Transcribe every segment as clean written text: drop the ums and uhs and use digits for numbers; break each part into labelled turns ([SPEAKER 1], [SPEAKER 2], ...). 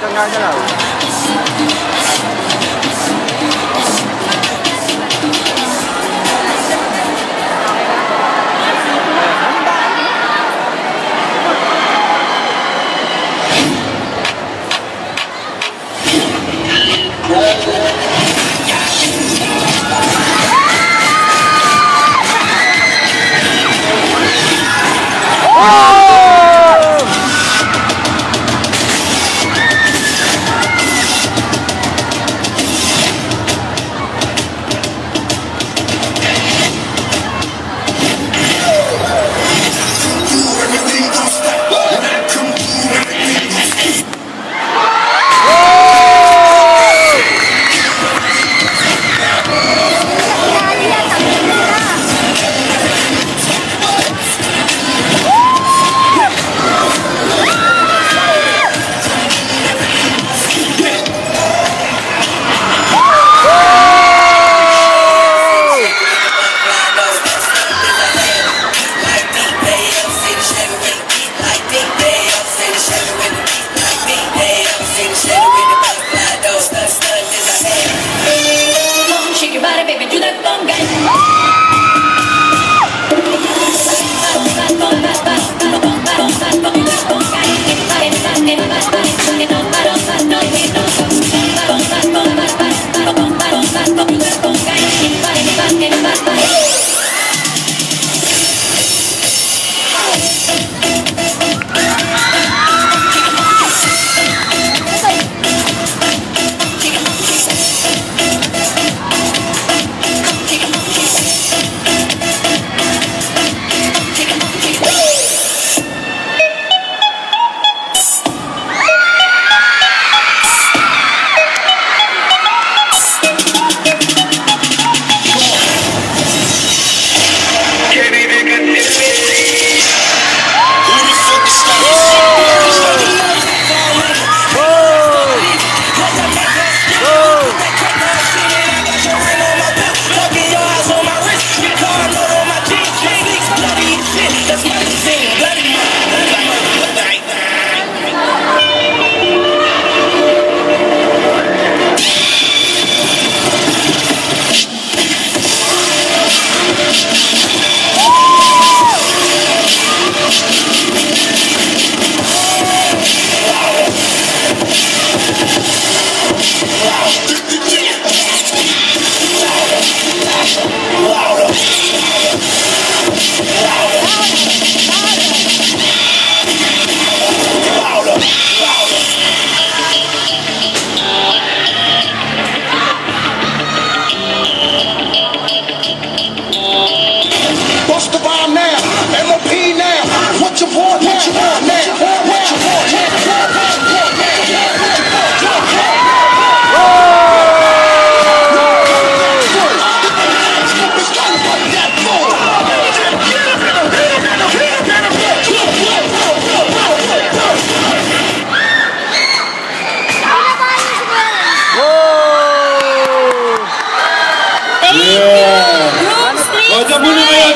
[SPEAKER 1] Tengah je lah.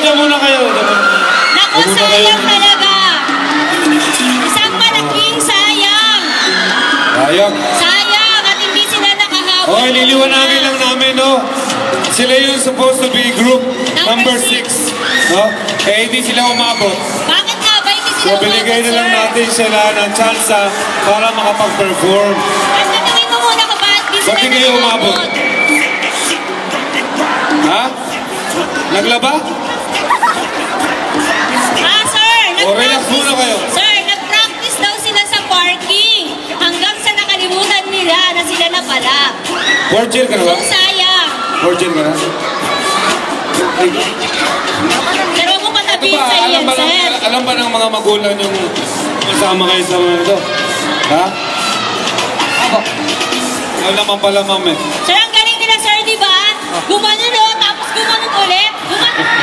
[SPEAKER 2] Diyan muna kayo.
[SPEAKER 3] Naku, sayang talaga. Isang malaking sayang.
[SPEAKER 2] Sayang.
[SPEAKER 3] Sayang at hindi sila nakahabol.
[SPEAKER 2] Okay, liliwanagin lang namin, no? Sila yung supposed to be group number 6. No? Eh, hindi sila umabot.
[SPEAKER 3] Bakit nga ba hindi sila
[SPEAKER 2] umabot, so, binigay na lang natin sila ng chance para makapag-perform.
[SPEAKER 3] At tanungin mo muna ka ba, hindi sila
[SPEAKER 2] kayo umabot? Ha? Naglaba?
[SPEAKER 3] Sir,
[SPEAKER 2] relax muna kayo.
[SPEAKER 3] Sir, nag-practice daw sila sa parking. Hanggang sa nakalimutan nila na sila na pala.
[SPEAKER 2] Virgin ka na ba?
[SPEAKER 3] So, sayang.
[SPEAKER 2] Virgin ka na?
[SPEAKER 3] Pero mo patabihin sa iyan, sir.
[SPEAKER 2] Alam ba ng mga magulang yung kasama kayo sa mga ito? Ha? Alam naman pala, ma'am eh.
[SPEAKER 3] Sir, ang galing nila, sir, di ba? Gumanon, tapos gumanon ulit. Gumanon